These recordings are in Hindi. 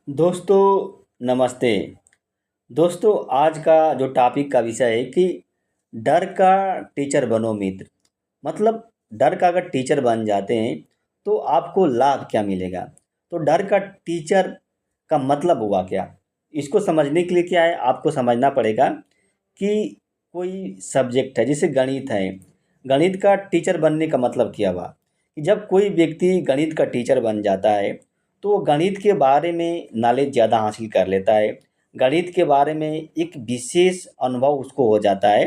दोस्तों नमस्ते। दोस्तों आज का जो टॉपिक का विषय है कि डर का टीचर बनो मित्र। मतलब डर का अगर टीचर बन जाते हैं तो आपको लाभ क्या मिलेगा। तो डर का टीचर का मतलब हुआ क्या। इसको समझने के लिए क्या है आपको समझना पड़ेगा कि कोई सब्जेक्ट है जैसे गणित है। गणित का टीचर बनने का मतलब क्या हुआ कि जब कोई व्यक्ति गणित का टीचर बन जाता है तो वो गणित के बारे में नॉलेज ज़्यादा हासिल कर लेता है। गणित के बारे में एक विशेष अनुभव उसको हो जाता है।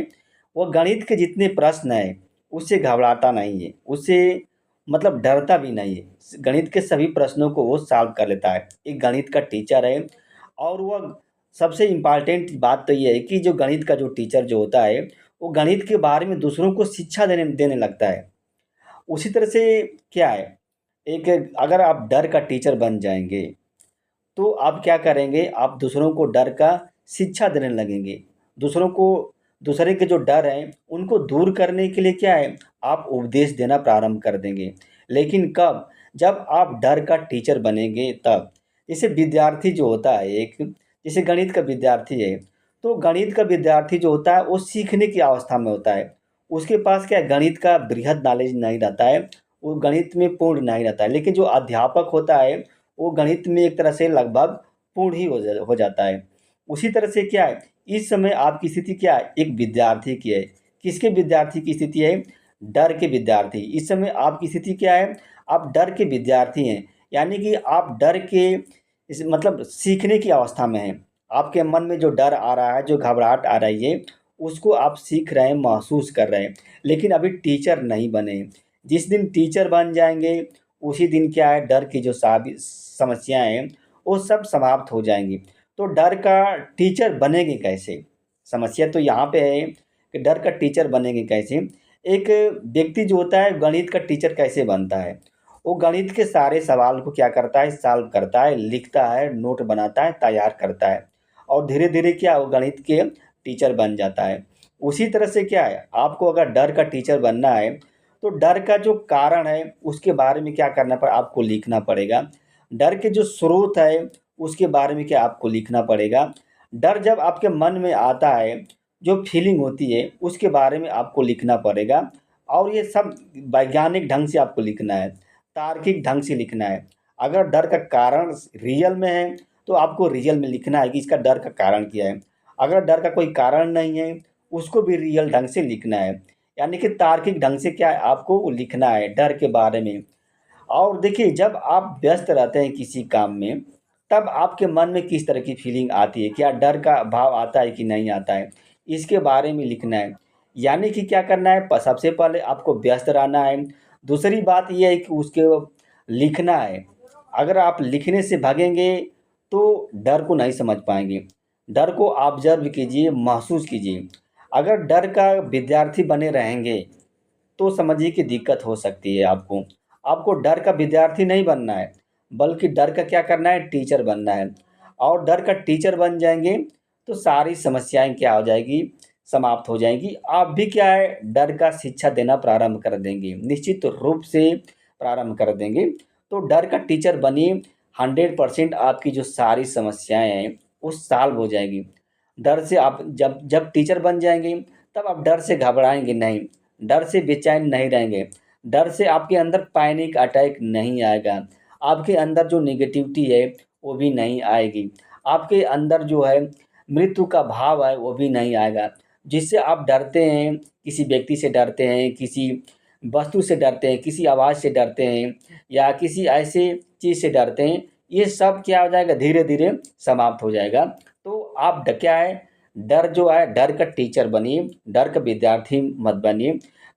वो गणित के जितने प्रश्न हैं उससे घबराता नहीं है, उससे मतलब डरता भी नहीं है। गणित के सभी प्रश्नों को वो सॉल्व कर लेता है। एक गणित का टीचर है। और वह सबसे इम्पॉर्टेंट बात तो ये है कि जो गणित का जो टीचर जो होता है वो गणित के बारे में दूसरों को शिक्षा देने देने लगता है। उसी तरह से क्या है, एक अगर आप डर का टीचर बन जाएंगे तो आप क्या करेंगे, आप दूसरों को डर का शिक्षा देने लगेंगे। दूसरों को दूसरे के जो डर हैं उनको दूर करने के लिए क्या है, आप उपदेश देना प्रारंभ कर देंगे। लेकिन कब, जब आप डर का टीचर बनेंगे तब। जैसे विद्यार्थी जो होता है एक, जैसे गणित का विद्यार्थी है तो गणित का विद्यार्थी जो होता है वो सीखने की अवस्था में होता है। उसके पास क्या है, गणित का बृहद नॉलेज नहीं रहता है, वो गणित में पूर्ण नहीं रहता है। लेकिन जो अध्यापक होता है वो गणित में एक तरह से लगभग पूर्ण ही हो जाता है। उसी तरह से क्या है, इस समय आपकी स्थिति क्या है, एक विद्यार्थी की है। किसके विद्यार्थी की स्थिति है, डर के विद्यार्थी। इस समय आपकी स्थिति क्या है, आप डर के विद्यार्थी हैं। यानी कि आप डर के इस मतलब सीखने की अवस्था में हैं। आपके मन में जो डर आ रहा है, जो घबराहट आ रही है, उसको आप सीख रहे हैं, महसूस कर रहे हैं। लेकिन अभी टीचर नहीं बने। जिस दिन टीचर बन जाएंगे उसी दिन क्या है, डर की जो सारी समस्याएं हैं वो सब समाप्त हो जाएंगी। तो डर का टीचर बनेंगे कैसे, समस्या तो यहाँ पे है कि डर का टीचर बनेंगे कैसे। एक व्यक्ति जो होता है गणित का टीचर कैसे बनता है, वो गणित के सारे सवाल को क्या करता है, सॉल्व करता है, लिखता है, नोट बनाता है, तैयार करता है। और धीरे धीरे क्या वो गणित के टीचर बन जाता है। उसी तरह से क्या है, आपको अगर डर का टीचर बनना है तो डर का जो कारण है उसके बारे में क्या करना पड़ेगा, आपको लिखना पड़ेगा। डर के जो स्रोत है उसके बारे में क्या आपको लिखना पड़ेगा। डर जब आपके मन में आता है, जो फीलिंग होती है उसके बारे में आपको लिखना पड़ेगा। और ये सब वैज्ञानिक ढंग से आपको लिखना है, तार्किक ढंग से लिखना है। अगर डर का कारण रियल में है तो आपको रियल में लिखना है कि इसका डर का कारण क्या है। अगर डर का कोई कारण नहीं है उसको भी रियल ढंग से लिखना है। यानी कि तार्किक ढंग से क्या है, आपको लिखना है डर के बारे में। और देखिए जब आप व्यस्त रहते हैं किसी काम में तब आपके मन में किस तरह की फीलिंग आती है, क्या डर का भाव आता है कि नहीं आता है, इसके बारे में लिखना है। यानी कि क्या करना है, सबसे पहले आपको व्यस्त रहना है। दूसरी बात यह है कि उसके लिखना है। अगर आप लिखने से भागेंगे तो डर को नहीं समझ पाएंगे। डर को ऑब्जर्व कीजिए, महसूस कीजिए। अगर डर का विद्यार्थी बने रहेंगे तो समझिए कि दिक्कत हो सकती है आपको। आपको डर का विद्यार्थी नहीं बनना है, बल्कि डर का क्या करना है, टीचर बनना है। और डर का टीचर बन जाएंगे तो सारी समस्याएं क्या हो जाएगी, समाप्त हो जाएंगी। आप भी क्या है, डर का शिक्षा देना प्रारंभ कर देंगे, निश्चित रूप से प्रारंभ कर देंगे। तो डर का टीचर बनिए, 100% आपकी जो सारी समस्याएं हैं वो सॉल्व हो जाएगी। डर से आप जब जब टीचर बन जाएंगे तब आप डर से घबराएंगे नहीं, डर से बेचैन नहीं रहेंगे। डर से आपके अंदर पैनिक अटैक नहीं आएगा। आपके अंदर जो नेगेटिविटी है वो भी नहीं आएगी। आपके अंदर जो है मृत्यु का भाव है वो भी नहीं आएगा। जिससे आप डरते हैं, किसी व्यक्ति से डरते हैं, किसी वस्तु से डरते हैं, किसी आवाज़ से डरते हैं, या किसी ऐसे चीज़ से डरते हैं, ये सब क्या हो जाएगा, धीरे धीरे समाप्त हो जाएगा। तो आप क्या है, डर जो है, डर का टीचर बनिए, डर का विद्यार्थी मत बनिए।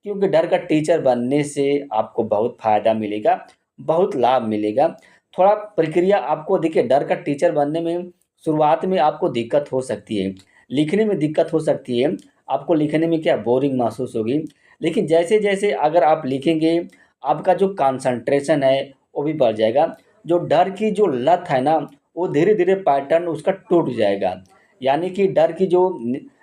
क्योंकि डर का टीचर बनने से आपको बहुत फ़ायदा मिलेगा, बहुत लाभ मिलेगा। थोड़ा प्रक्रिया आपको देखिए, डर का टीचर बनने में शुरुआत में आपको दिक्कत हो सकती है, लिखने में दिक्कत हो सकती है। आपको लिखने में क्या बोरिंग महसूस होगी। लेकिन जैसे जैसे अगर आप लिखेंगे आपका जो कंसंट्रेशन है वो भी बढ़ जाएगा। जो डर की जो लत है ना, वो धीरे धीरे पैटर्न उसका टूट जाएगा। यानी कि डर की जो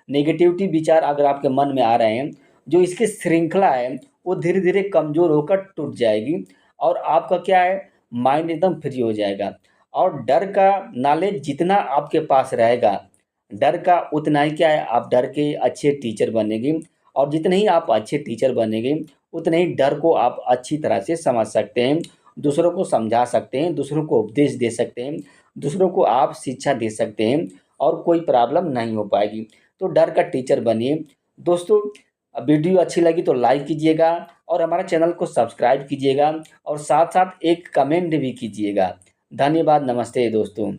नेगेटिविटी विचार अगर आपके मन में आ रहे हैं, जो इसकी श्रृंखला है वो धीरे धीरे कमज़ोर होकर टूट जाएगी। और आपका क्या है, माइंड एकदम फ्री हो जाएगा। और डर का नॉलेज जितना आपके पास रहेगा, डर का उतना ही क्या है, आप डर के अच्छे टीचर बनेंगे। और जितने ही आप अच्छे टीचर बनेंगे, उतने ही डर को आप अच्छी तरह से समझ सकते हैं, दूसरों को समझा सकते हैं, दूसरों को उपदेश दे सकते हैं, दूसरों को आप शिक्षा दे सकते हैं और कोई प्रॉब्लम नहीं हो पाएगी। तो डर का टीचर बनिए। दोस्तों, वीडियो अच्छी लगी तो लाइक कीजिएगा और हमारे चैनल को सब्सक्राइब कीजिएगा और साथ-साथ एक कमेंट भी कीजिएगा। धन्यवाद, नमस्ते दोस्तों।